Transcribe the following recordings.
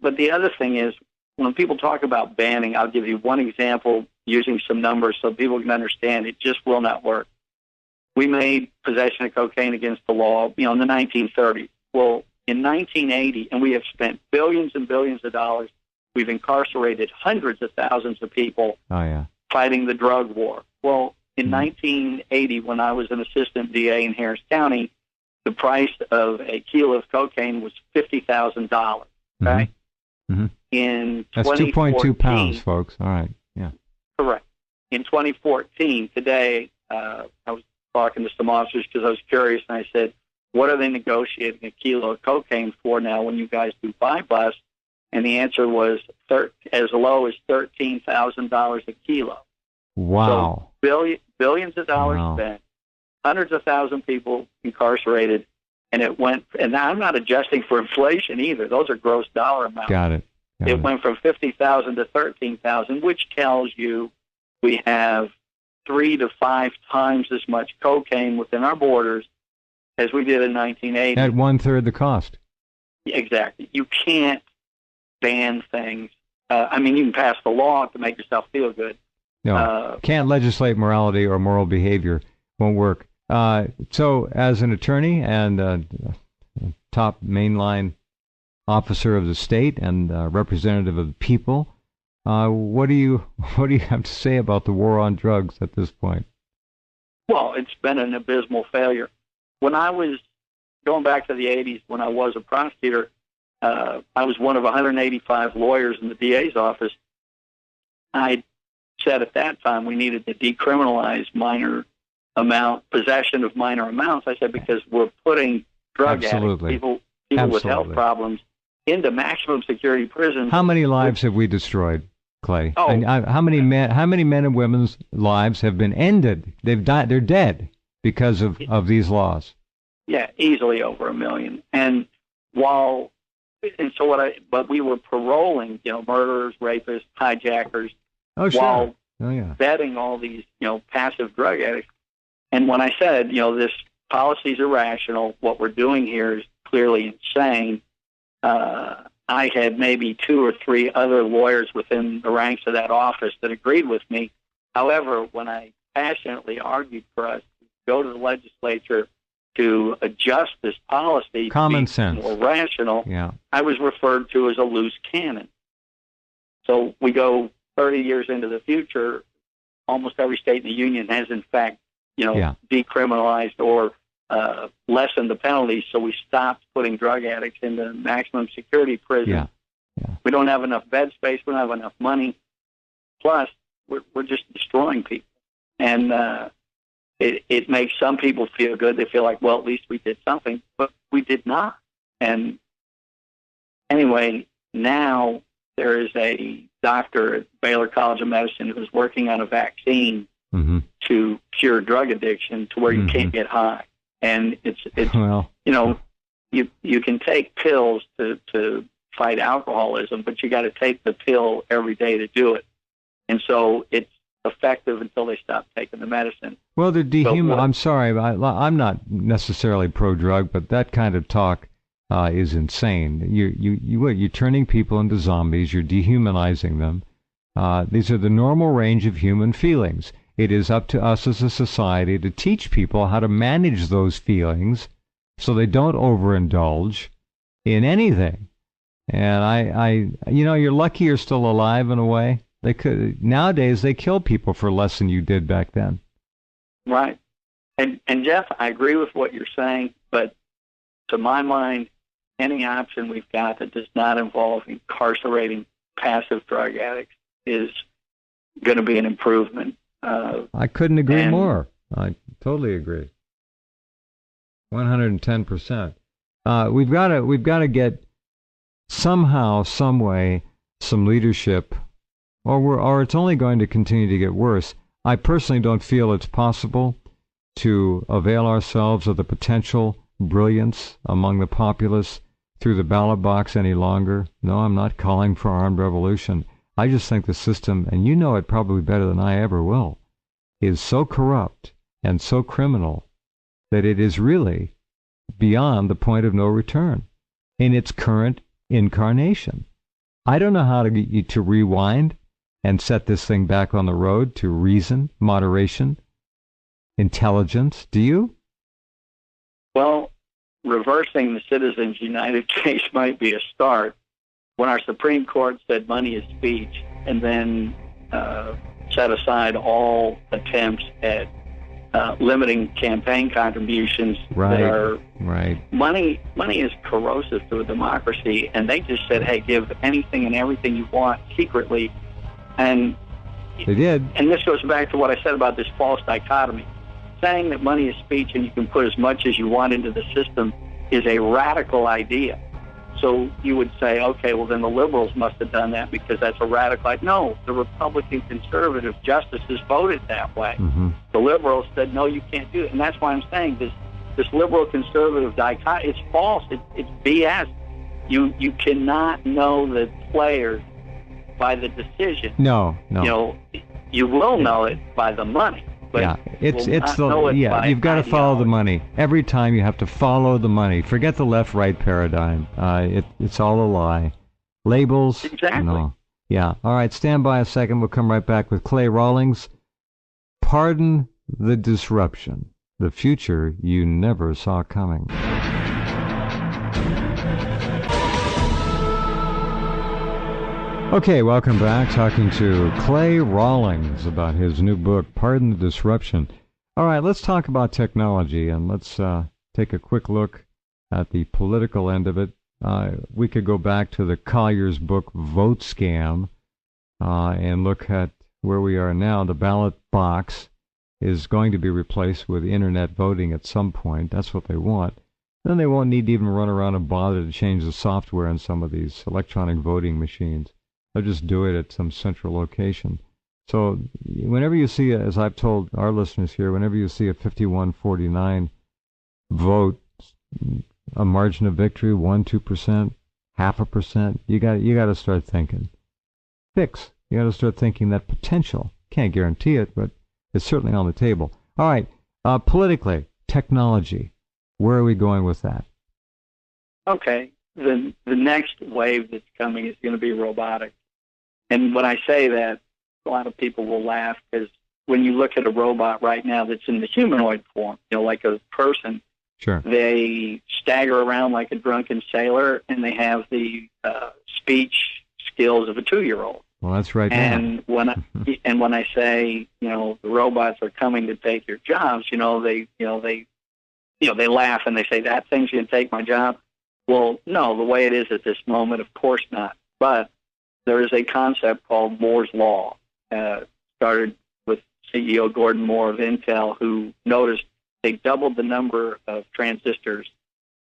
But the other thing is, when people talk about banning, I'll give you one example using some numbers so people can understand it just will not work. We made possession of cocaine against the law, in the 1930s. Well, in 1980, and we have spent billions and billions of dollars, we've incarcerated hundreds of thousands of people fighting the drug war. Well, in 1980, when I was an assistant DA in Harris County, the price of a kilo of cocaine was $50,000. Okay? Mm-hmm. In That's 2.2 pounds, folks. All right. Yeah. Correct. In 2014, today, I was talking to some officers because I was curious, and I said, what are they negotiating a kilo of cocaine for now when you guys do buy busts? And the answer was as low as $13,000 a kilo. Wow. So billions of dollars spent, hundreds of thousands of people incarcerated, and it went, and I'm not adjusting for inflation either. Those are gross dollar amounts. Got it. It went from 50,000 to 13,000, which tells you we have 3 to 5 times as much cocaine within our borders as we did in 1980. At 1/3 the cost. Exactly. You can't ban things. You can pass the law to make yourself feel good. No, can't legislate morality or moral behavior. Won't work. So, as an attorney and top mainline officer of the state and representative of the people, what do you have to say about the war on drugs at this point? Well, it's been an abysmal failure. When I was going back to the 80s, when I was a prosecutor, I was one of 185 lawyers in the DA's office. I said at that time we needed to decriminalize possession of minor amounts. I said because we're putting drug addicts, people with health problems, into maximum security prisons. How many lives have we destroyed, Clay? How many men and women's lives have been ended? They've died. They're dead because of these laws. Yeah, easily over 1 million. But we were paroling, murderers, rapists, hijackers, while vetting all these, passive drug addicts. And when I said, this policy is irrational, what we're doing here is clearly insane, I had maybe 2 or 3 other lawyers within the ranks of that office that agreed with me. However, when I passionately argued for us to go to the legislature to adjust this policy common to be sense, more rational, I was referred to as a loose cannon. So we go 30 years into the future, almost every state in the union has, in fact, decriminalized or lessened the penalties, so we stopped putting drug addicts into maximum security prison. We don't have enough bed space. We don't have enough money. Plus, we're just destroying people. And it makes some people feel good. They feel like, well, at least we did something. But we did not. And anyway, now there is a doctor at Baylor College of Medicine who's working on a vaccine to cure drug addiction to where you can't get high. And it's you can take pills to fight alcoholism, but you got to take the pill every day to do it. And so it's effective until they stop taking the medicine. Well, I'm sorry, I'm not necessarily pro-drug, but that kind of talk is insane. You're turning people into zombies. You're dehumanizing them. These are the normal range of human feelings. It is up to us as a society to teach people how to manage those feelings so they don't overindulge in anything. And you're lucky you're still alive in a way. Nowadays they kill people for less than you did back then. Right. And Jeff, I agree with what you're saying, but to my mind, any option we've got that does not involve incarcerating passive drug addicts is going to be an improvement. I couldn't agree more. I totally agree. 110%. We've got to get somehow, some way, some leadership, or it's only going to continue to get worse. I personally don't feel it's possible to avail ourselves of the potential brilliance among the populace through the ballot box any longer. No, I'm not calling for armed revolution. I just think the system, and you know it probably better than I ever will, is so corrupt and so criminal that it is really beyond the point of no return in its current incarnation. I don't know how to rewind and set this thing back on the road to reason, moderation, intelligence. Do you? Well, reversing the Citizens United case might be a start. When our Supreme Court said money is speech, and then set aside all attempts at limiting campaign contributions that are money is corrosive to a democracy, and they just said, hey, give anything and everything you want secretly. And they did. And this goes back to what I said about this false dichotomy. Saying that money is speech and you can put as much as you want into the system is a radical idea. So you would say, okay, well, then the liberals must have done that because that's a radical idea. No, the Republican conservative justices voted that way. Mm-hmm. The liberals said, no, you can't do it. And that's why I'm saying this liberal conservative dichotomy, it's false. It's BS. You cannot know the players by the decision. No. You will know it by the money. But yeah, you've got to follow the money. Every time you have to follow the money. Forget the left-right paradigm. It's all a lie. Labels. Exactly. No. Yeah. All right, stand by a second. We'll come right back with Clay Rawlings. Pardon the disruption. The future you never saw coming. Okay, welcome back. Talking to Clay Rawlings about his new book, Pardon the Disruption. All right, let's talk about technology, and let's take a quick look at the political end of it. We could go back to the Collier's book, Vote Scam, and look at where we are now. The ballot box is going to be replaced with internet voting at some point. That's what they want. Then they won't need to even run around and bother to change the software in some of these electronic voting machines. They'll just do it at some central location. So whenever you see, as I've told our listeners here, whenever you see a 51-49 vote, a margin of victory, 1-2%, 0.5%, you got to start thinking. You got to start thinking that potential. Can't guarantee it, but it's certainly on the table. All right, politically, technology. Where are we going with that? Okay. The next wave that's coming is going to be robotics. And when I say that, a lot of people will laugh because when you look at a robot right now that's in the humanoid form, like a person, sure, they stagger around like a drunken sailor, and they have the speech skills of a 2-year-old. Well, that's right. And when I say, the robots are coming to take your jobs, they laugh and they say that thing's going to take my job. Well, no, the way it is at this moment, of course not. But there is a concept called Moore's Law. Started with CEO Gordon Moore of Intel, who noticed they doubled the number of transistors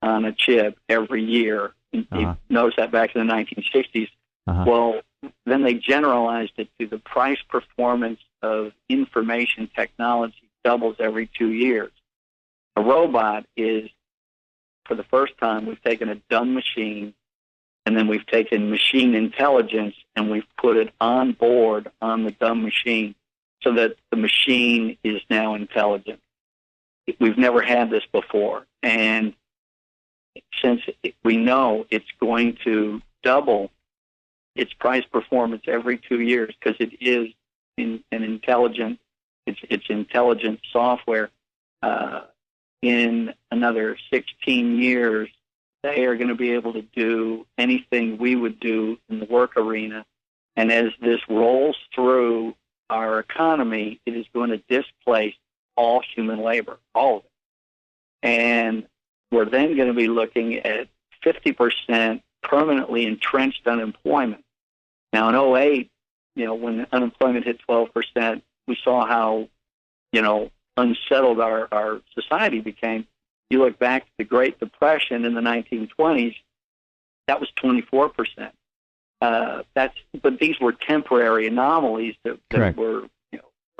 on a chip every year. He noticed that back in the 1960s. Well, then they generalized it to the price performance of information technology doubles every 2 years. A robot is, for the first time, we've taken a dumb machine, and then we've taken machine intelligence, and we've put it on board on the dumb machine so that the machine is now intelligent. We've never had this before. And since we know it's going to double its price performance every 2 years because it is it's intelligent software, in another 16 years, they are going to be able to do anything we would do in the work arena. And as this rolls through our economy, it is going to displace all human labor, all of it. And we're then going to be looking at 50% permanently entrenched unemployment. Now, in 2008, when unemployment hit 12%, we saw how, unsettled our society became. You look back to the Great Depression in the 1920s, that was 24%. But these were temporary anomalies that were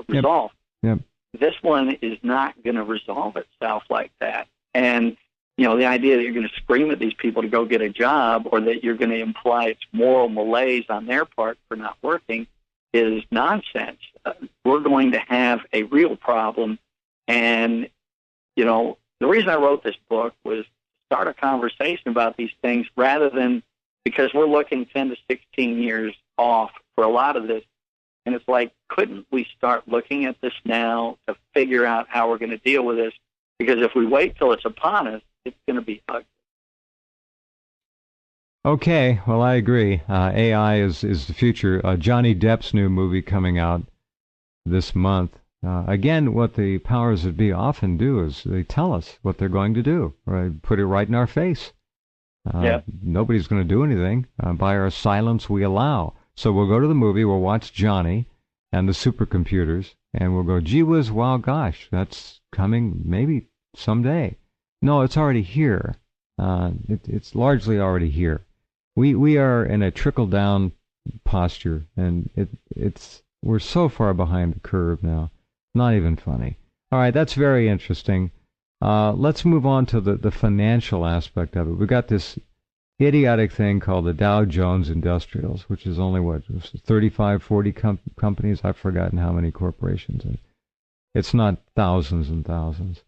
resolved. Yep. This one is not going to resolve itself like that. And the idea that you're going to scream at these people to go get a job, or that you're going to imply it's moral malaise on their part for not working, is nonsense. We're going to have a real problem. And, the reason I wrote this book was to start a conversation about these things rather than because we're looking 10 to 16 years off for a lot of this. And it's like, couldn't we start looking at this now to figure out how we're going to deal with this? Because if we wait till it's upon us, it's going to be ugly. Okay, well, I agree. AI is the future. Johnny Depp's new movie coming out this month. Again, what the powers that be often do is they tell us what they're going to do, or put it right in our face. Nobody's going to do anything. By our silence, we allow. So we'll go to the movie, we'll watch Johnny and the supercomputers, and we'll go, gee whiz, wow, gosh, that's coming maybe someday. No, it's already here. It's largely already here. We are in a trickle-down posture, and we're so far behind the curve now. Not even funny. All right, that's very interesting. Let's move on to the financial aspect of it. We've got this idiotic thing called the Dow Jones Industrials, which is only, 35, 40 companies? I've forgotten how many corporations. It's not thousands and thousands.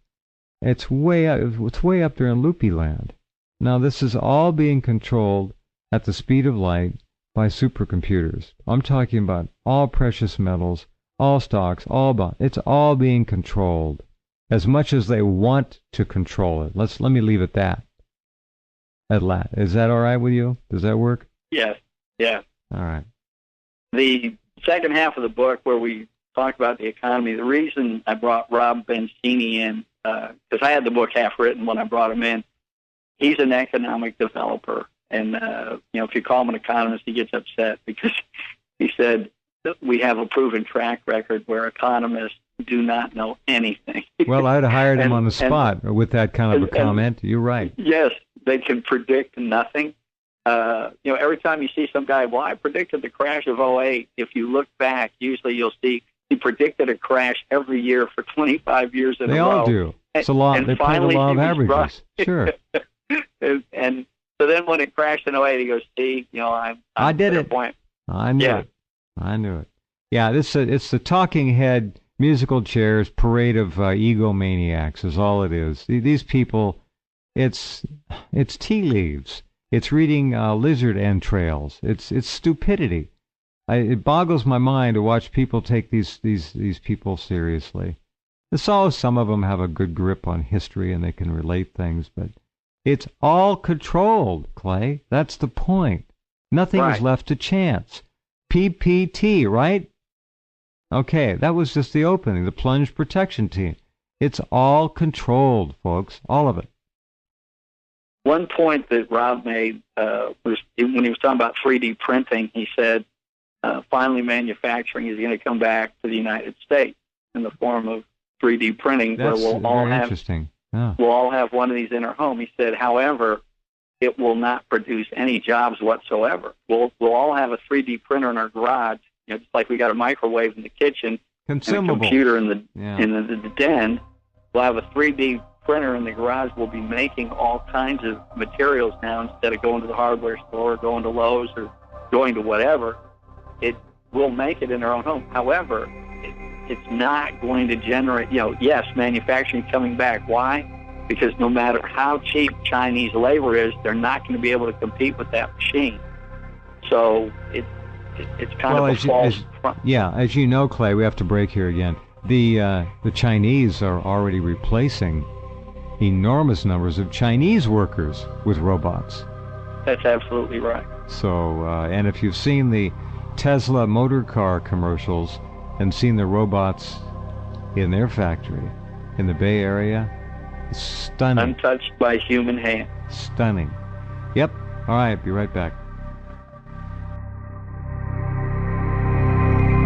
It's way up there in loopy land. Now, this is all being controlled at the speed of light by supercomputers. I'm talking about all precious metals, all stocks, all bonds. It's all being controlled as much as they want to control it. Let me leave it that. Is that all right with you? Does that work? Yes. Yeah. All right. The second half of the book where we talk about the economy, the reason I brought Rob Bencini in, because I had the book half written when I brought him in. He's an economic developer. And, if you call him an economist, he gets upset because he said that we have a proven track record where economists do not know anything. Well, I'd have hired him on the spot with that kind of a comment. You're right. Yes, they can predict nothing. Every time you see some guy, I predicted the crash of '08. If you look back, usually you'll see he predicted a crash every year for 25 years in a row. They all do. It's a law. They play the law of averages. Sure. and so then when it crashed in '08, he goes, see, I did it. Point. I knew it. Yeah, it's the talking head musical chairs parade of egomaniacs is all it is. These people, it's tea leaves. It's reading lizard entrails. It's stupidity. It boggles my mind to watch people take these people seriously. Some of them have a good grip on history and they can relate things, but it's all controlled, Clay. That's the point. Nothing is left to chance. PPT, right? Okay, that was just the opening, the plunge protection team. It's all controlled, folks, all of it. One point that Rob made was when he was talking about 3D printing, he said finally manufacturing is going to come back to the United States in the form of 3D printing. That's where we'll all have, interesting. Yeah. We'll all have one of these in our home. He said, however, it will not produce any jobs whatsoever. We'll all have a 3D printer in our garage, just like we got a microwave in the kitchen and a computer in the den. We'll have a 3D printer in the garage. We'll be making all kinds of materials now instead of going to the hardware store, or going to Lowe's, or going to whatever. We'll make it in our own home. However, it's not going to generate, yes, manufacturing coming back. Why? Because no matter how cheap Chinese labor is, they're not going to be able to compete with that machine. So it's kind of a false front. Yeah, as you know, Clay, we have to break here again. The Chinese are already replacing enormous numbers of Chinese workers with robots. That's absolutely right. So, and if you've seen the Tesla motor car commercials and seen the robots in their factory in the Bay Area, stunning. Untouched by human hand. Stunning. Yep. All right, be right back.